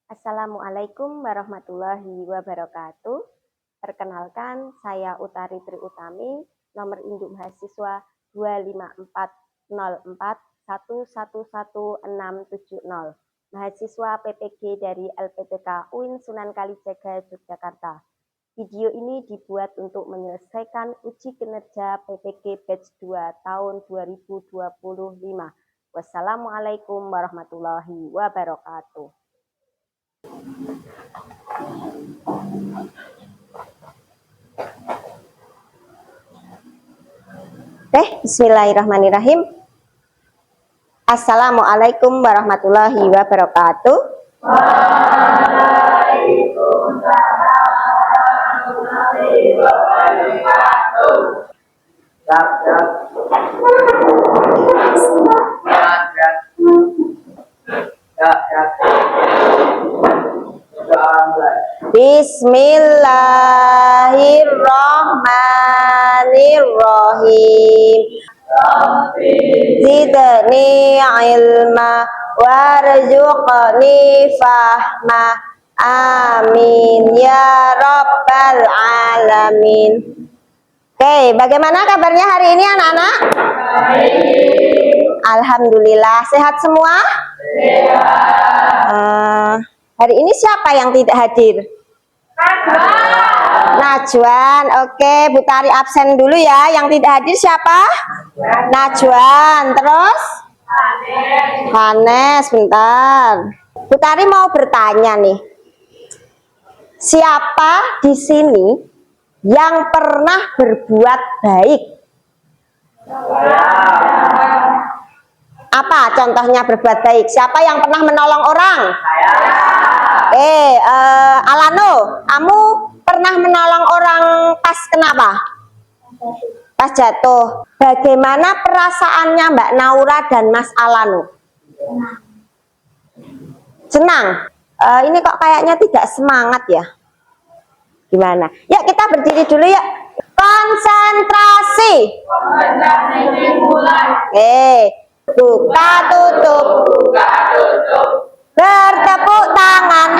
Assalamualaikum warahmatullahi wabarakatuh. Perkenalkan, saya Utari Tri Utami, nomor induk mahasiswa 25404111670, mahasiswa PPG dari LPTK UIN Sunan Kalijaga, Yogyakarta. Video ini dibuat untuk menyelesaikan uji kinerja PPG Batch 2 tahun 2025. Wassalamualaikum warahmatullahi wabarakatuh. Bismillahirrahmanirrahim. Assalamualaikum warahmatullahi wabarakatuh. Waalaikumsalam warahmatullahi wabarakatuh. Bismillahirrahmanirrahim. Zidni ilma warzuqni fahma. Amin ya rabbal alamin. Oke, bagaimana kabarnya hari ini anak-anak? Alhamdulillah, sehat semua? Sehat. Hari ini siapa yang tidak hadir? Najwan. Oke, Bu Tari absen dulu ya. Yang tidak hadir siapa? Najwan. Terus? Hanes, bentar. Bu Tari mau bertanya nih. Siapa di sini yang pernah berbuat baik? Apa contohnya berbuat baik? Siapa yang pernah menolong orang? Alano, kamu pernah menolong orang pas kenapa? Pas jatuh. Bagaimana perasaannya Mbak Naura dan Mas Alano? Senang. Ini kok kayaknya tidak semangat ya? Gimana? Ya, kita berdiri dulu ya. Konsentrasi. Buka tutup. Buka tutup. Bertepuk tangan.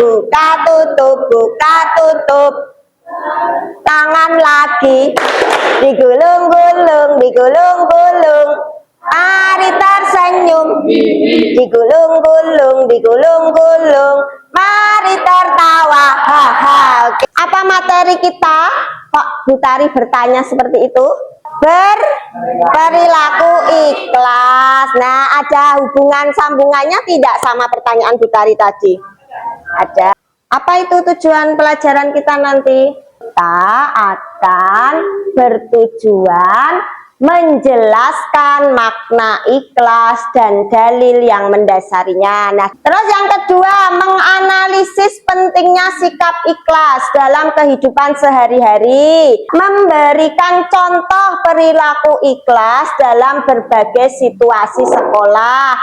Buka tutup. Buka tutup. Tangan lagi. Digulung-gulung. Digulung-gulung. Mari tersenyum. Digulung-gulung. Digulung-gulung. Mari tertawa. Haha. Apa materi kita? Kok Bu Tari bertanya seperti itu? Berperilaku ikhlas. Nah, ada hubungan sambungannya tidak sama pertanyaan Bu Tari tadi? Ada. Apa itu tujuan pelajaran kita nanti? Kita akan bertujuan menjelaskan makna ikhlas dan dalil yang mendasarinya. Nah, terus yang kedua, menganalisis pentingnya sikap ikhlas dalam kehidupan sehari-hari, memberikan contoh perilaku ikhlas dalam berbagai situasi sekolah,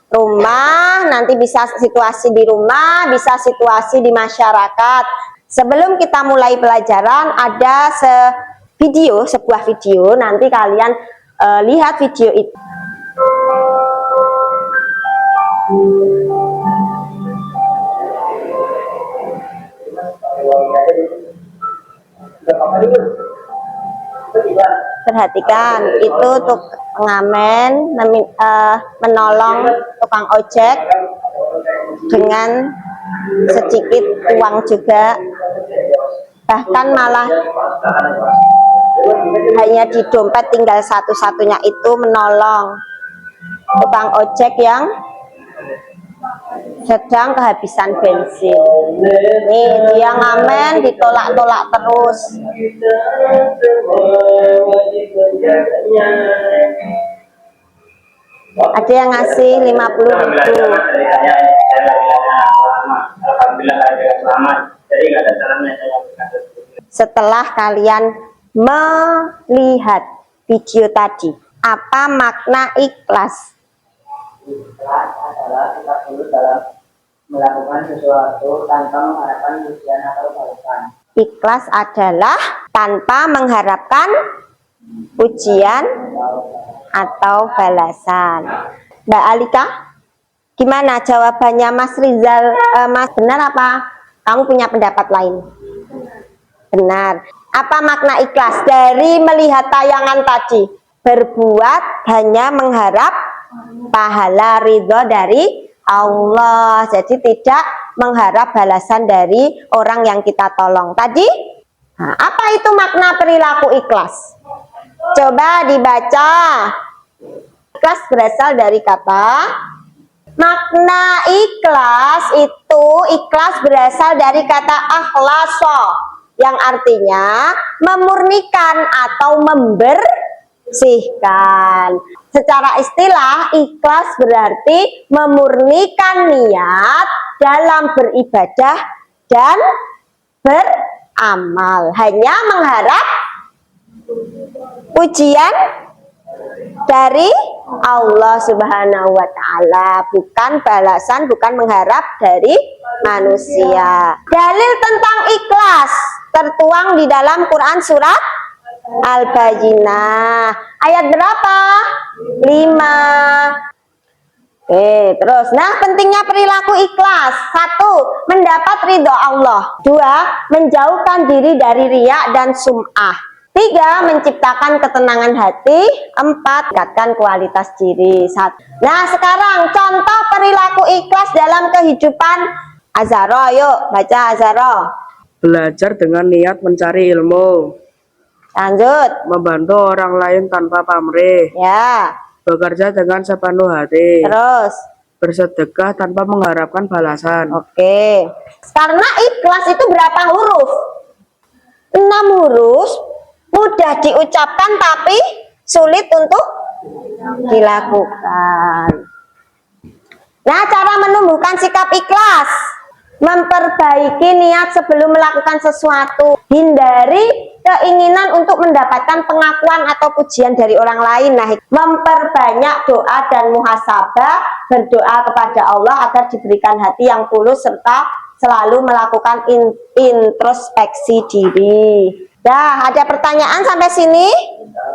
rumah, nanti bisa situasi di rumah, bisa situasi di masyarakat. Sebelum kita mulai pelajaran, ada sebuah video, nanti kalian lihat video itu. Perhatikan, itu untuk pengamen menolong tukang ojek dengan sedikit uang juga, bahkan malah hanya di dompet tinggal satu-satunya itu menolong tukang ojek yang sedang kehabisan bensin. Nih, dia ngamen ditolak-tolak terus. Ada yang ngasih 50.000. Setelah kalian melihat video tadi, apa makna ikhlas? Ikhlas adalah kita tulus dalam melakukan sesuatu tanpa mengharapkan pujian atau balasan. Ikhlas adalah tanpa mengharapkan pujian atau balasan. Mbak Alika? Gimana jawabannya Mas Rizal? Mas, benar apa? Kamu punya pendapat lain? Benar. Apa makna ikhlas dari melihat tayangan tadi? Berbuat hanya mengharap pahala ridho dari Allah. Jadi tidak mengharap balasan dari orang yang kita tolong. Tadi, nah, apa itu makna perilaku ikhlas? Coba dibaca. Ikhlas berasal dari kata. Makna ikhlas itu, ikhlas berasal dari kata akhlasa, yang artinya memurnikan atau membersihkan. Secara istilah, ikhlas berarti memurnikan niat dalam beribadah dan beramal. Hanya mengharap pujian dari Allah Subhanahu wa Ta'ala, bukan balasan, bukan mengharap dari manusia. Dalil tentang ikhlas tertuang di dalam Quran surat Al-Bayyinah ayat berapa? 5. Terus, nah pentingnya perilaku ikhlas. 1. Mendapat ridho Allah. 2. Menjauhkan diri dari riya dan sum'ah. 3. Menciptakan ketenangan hati. 4. Meningkatkan kualitas diri. Nah sekarang contoh perilaku ikhlas dalam kehidupan Azharo. Yuk baca Azharo. Belajar dengan niat mencari ilmu. Lanjut. Membantu orang lain tanpa pamrih. Ya. Bekerja dengan sepenuh hati. Terus. Bersedekah tanpa mengharapkan balasan. Oke. Karena ikhlas itu berapa huruf? 6 huruf. Mudah diucapkan tapi sulit untuk dilakukan. Nah, cara menumbuhkan sikap ikhlas. Memperbaiki niat sebelum melakukan sesuatu. Hindari keinginan untuk mendapatkan pengakuan atau pujian dari orang lain. Nah, memperbanyak doa dan muhasabah, berdoa kepada Allah agar diberikan hati yang tulus serta selalu melakukan introspeksi diri. Nah, ada pertanyaan sampai sini?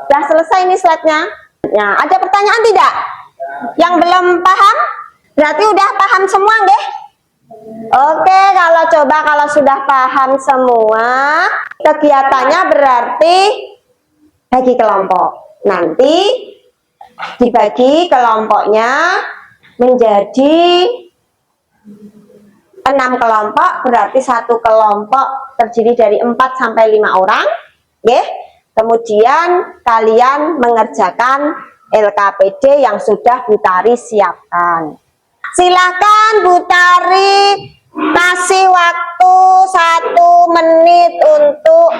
Sudah selesai ini slide-nya. Nah, ada pertanyaan tidak? Yang belum paham? Berarti udah paham semua, nggih? Oke, kalau sudah paham semua, kegiatannya berarti bagi kelompok. Nanti dibagi kelompoknya menjadi 6 kelompok, berarti satu kelompok terdiri dari 4 sampai 5 orang. Oke. Kemudian kalian mengerjakan LKPD yang sudah Bu Tari siapkan. Silakan Bu Tari kasih waktu 1 menit untuk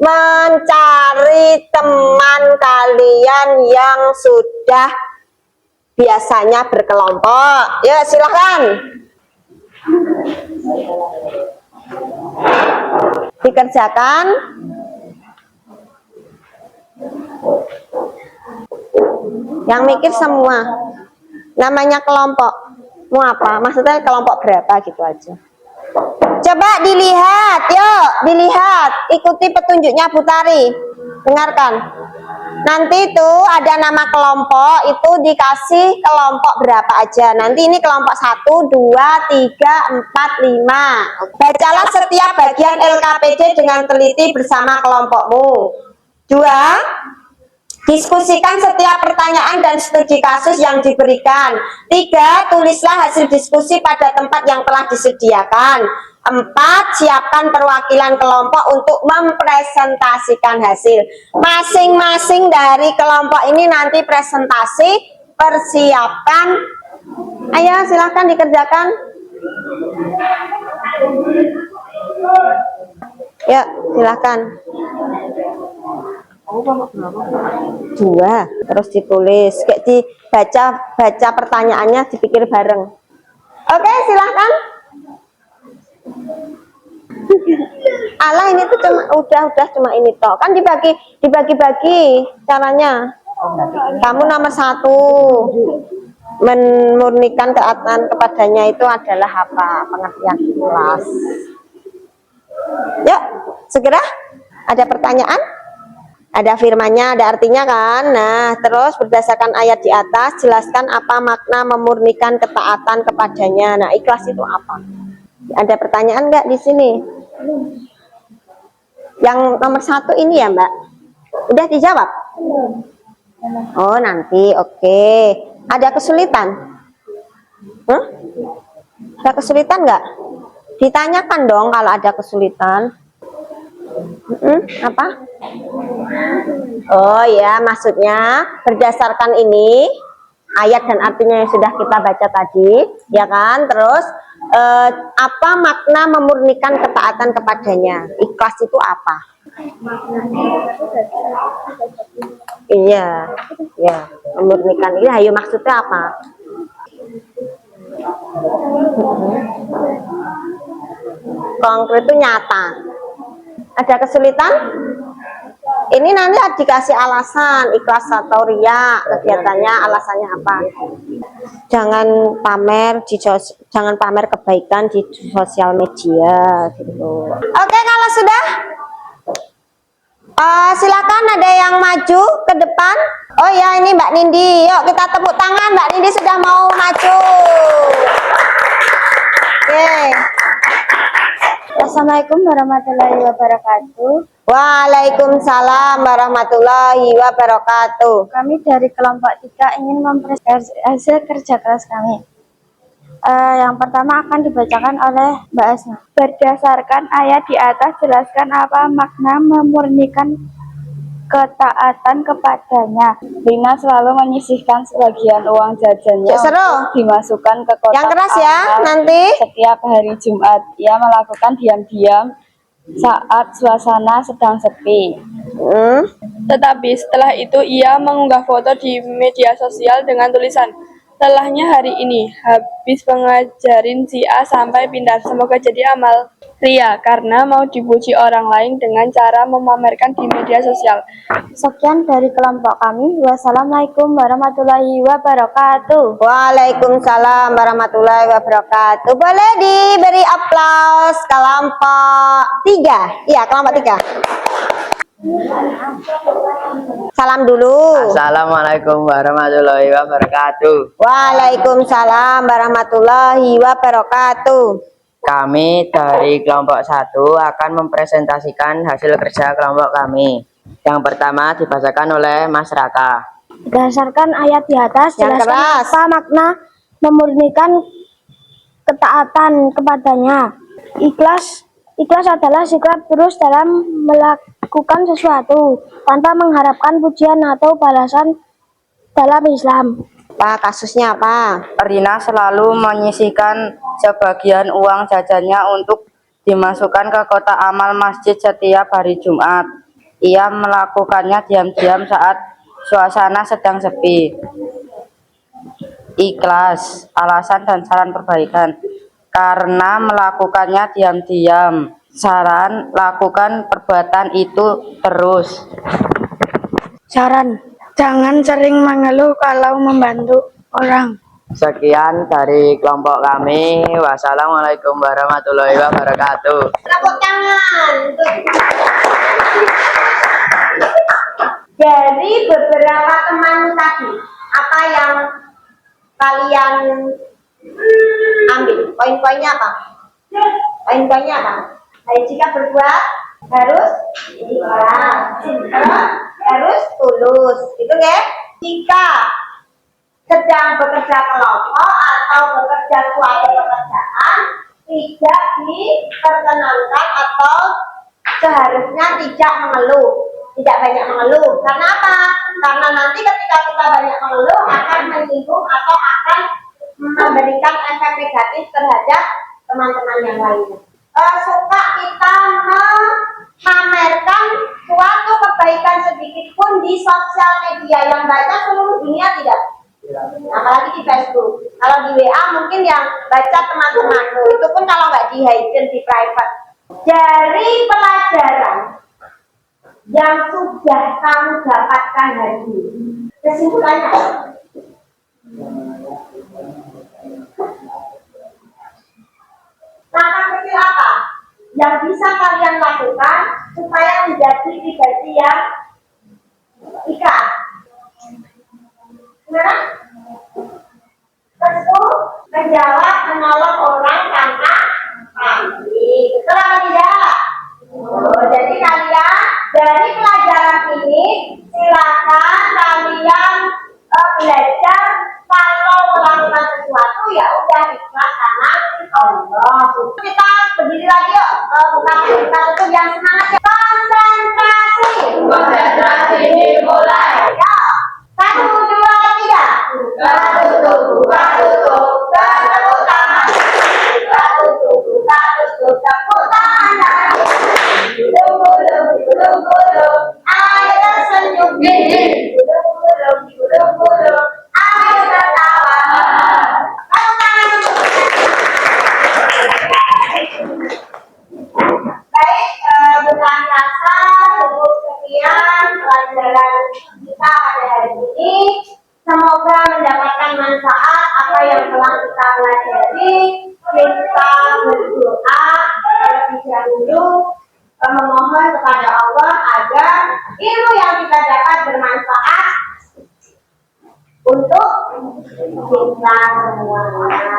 mencari teman kalian yang sudah biasanya berkelompok. Ya, silakan. Dikerjakan. Yang mikir semua. Namanya kelompok. Mau apa? Maksudnya kelompok berapa gitu aja. Coba dilihat, yuk dilihat. Ikuti petunjuknya Bu Tari. Dengarkan. Nanti itu ada nama kelompok, itu dikasih kelompok berapa aja. Nanti ini kelompok 1, 2, 3, 4, 5. Bacalah setiap bagian LKPD dengan teliti bersama kelompokmu. 2. Diskusikan setiap pertanyaan dan studi kasus yang diberikan. 3. Tulislah hasil diskusi pada tempat yang telah disediakan. 4. Siapkan perwakilan kelompok untuk mempresentasikan hasil. Masing-masing dari kelompok ini nanti presentasi, persiapkan. Ayo silahkan dikerjakan. Ya, silahkan. 2, terus ditulis. Kayak dibaca pertanyaannya, dipikir bareng. Oke, silahkan. Allah ini tuh udah cuma ini toh. Kan dibagi-bagi caranya. Kamu nomor 1 memurnikan ketaatan kepadanya itu adalah apa? Pengertian ikhlas. Yuk, segera. Ada pertanyaan? Ada firmannya, ada artinya kan. Nah, terus berdasarkan ayat di atas, jelaskan apa makna memurnikan ketaatan kepadanya. Nah, ikhlas itu apa? Ada pertanyaan nggak di sini? Yang nomor 1 ini ya, Mbak? Udah dijawab? Oh, nanti. Oke. Ada kesulitan? Hah? Ada kesulitan nggak? Ditanyakan dong kalau ada kesulitan. Apa? Oh ya, maksudnya berdasarkan ini ayat dan artinya yang sudah kita baca tadi, ya kan? Terus apa makna memurnikan ketaatan kepadanya? Ikhlas itu apa? Iya, ya, memurnikan ini. Ayo maksudnya apa? Konkret itu nyata. Ada kesulitan? Ini nanti dikasih alasan ikhlas atau ria kegiatannya, alasannya apa? Jangan pamer kebaikan di sosial media gitu. Oke, kalau sudah silakan ada yang maju ke depan. Oh ya, ini Mbak Nindi. Yuk kita tepuk tangan, Mbak Nindi sudah mau maju. Oke. Assalamualaikum warahmatullahi wabarakatuh. Waalaikumsalam warahmatullahi wabarakatuh. Kami dari kelompok 3 ingin mempresentasikan hasil kerja keras kami. Yang pertama akan dibacakan oleh Mbak Asna. Berdasarkan ayat di atas, jelaskan apa makna memurnikan ketaatan kepadanya. Rina selalu menyisihkan sebagian uang jajannya untuk dimasukkan ke kotak yang keras ya nanti setiap hari Jumat. Ia melakukan diam-diam saat suasana sedang sepi. Tetapi setelah itu ia mengunggah foto di media sosial dengan tulisan, "Lelahnya hari ini, habis pengajarin si A sampai pindah, semoga jadi amal." Ria, karena mau dipuji orang lain dengan cara memamerkan di media sosial. Sekian dari kelompok kami. Wassalamualaikum warahmatullahi wabarakatuh. Waalaikumsalam warahmatullahi wabarakatuh. Boleh diberi aplaus kelompok 3. Iya, kelompok 3. Salam dulu. Assalamualaikum warahmatullahi wabarakatuh. Waalaikumsalam warahmatullahi wabarakatuh. Kami dari kelompok 1 akan mempresentasikan hasil kerja kelompok kami. Yang pertama dibacakan oleh Mas Raka. Berdasarkan ayat di atas, jelaskan apa makna memurnikan ketaatan kepadanya. Ikhlas adalah sikap terus dalam melakukan sesuatu tanpa mengharapkan pujian atau balasan dalam Islam. Pak, kasusnya apa? Rina selalu menyisihkan sebagian uang jajannya untuk dimasukkan ke kotak amal masjid setiap hari Jumat. Ia melakukannya diam-diam saat suasana sedang sepi. Ikhlas, alasan dan saran perbaikan. Karena melakukannya diam-diam. Saran, lakukan perbuatan itu terus. Saran, jangan sering mengeluh kalau membantu orang. Sekian dari kelompok kami. Wassalamualaikum warahmatullahi wabarakatuh. Tepuk tangan. Dari beberapa teman tadi, apa yang kalian ambil? Poin-poinnya apa? Poin-poinnya apa? Jika berbuat harus ikhlas, harus tulus, gitu ya. Jika sedang bekerja kelompok atau bekerja suatu pekerjaan, tidak diperkenankan atau seharusnya tidak mengeluh, tidak banyak mengeluh. Karena apa? Karena nanti ketika kita banyak mengeluh akan menyinggung atau akan memberikan efek negatif terhadap teman-teman yang lainnya. Suka kita memamerkan suatu kebaikan sedikit pun di sosial media, yang baca seluruh dunia tidak? Apalagi di Facebook. Kalau di WA mungkin yang baca teman-temanmu, itu pun kalau nggak di hidden, di private. Dari pelajaran yang sudah kamu dapatkan hari ini, kesimpulannya langkah kecil apa yang bisa kalian lakukan supaya menjadi pribadi yang Gimana? Tentu menjawab menolong orang tanpa pamrih. Betul apa tidak? Oh, jadi kalian dari pelajaran ini silakan kalian belajar kalau melakukan sesuatu ya udah ikhlas karena Allah. Kita berdiri lagi yuk, buka kita tutup yang semangat ya. Konsentrasi. Konsentrasi dimulai. Ya. 1, 2, 3. Buka tutup, buka tutup. Tepuk tangan. Buka tutup, buka tutup. Tepuk tangan. Gulung, gulung, gulung. Ayo tersenyum. Gulung, gulung, gulung, gulung. Ayo tertawa. Tepuk tangan untuk baik, bukan rasa cukup sekian pelajaran kita pada hari ini. Semoga mendapatkan manfaat apa yang telah kita pelajari. Kita berdoa terlebih dahulu memohon kepada Allah agar ilmu yang kita dapat bermanfaat untuk kita semuanya.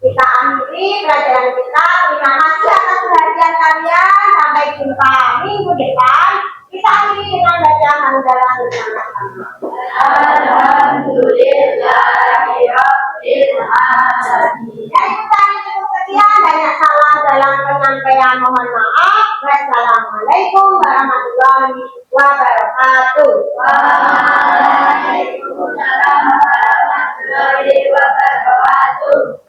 Kita akhiri pelajaran kita. Terima kasih atas perhatian kalian. Sampai jumpa minggu depan. Kita akhiri dengan baca hamdalah bersama-sama. Alhamdulillahirabbil alamin. Dan kita cukup sekian. Banyak salah dalam penyampaian, mohon maaf. Wassalamualaikum warahmatullahi wabarakatuh. Waalaikumsalam warahmatullahi wabarakatuh.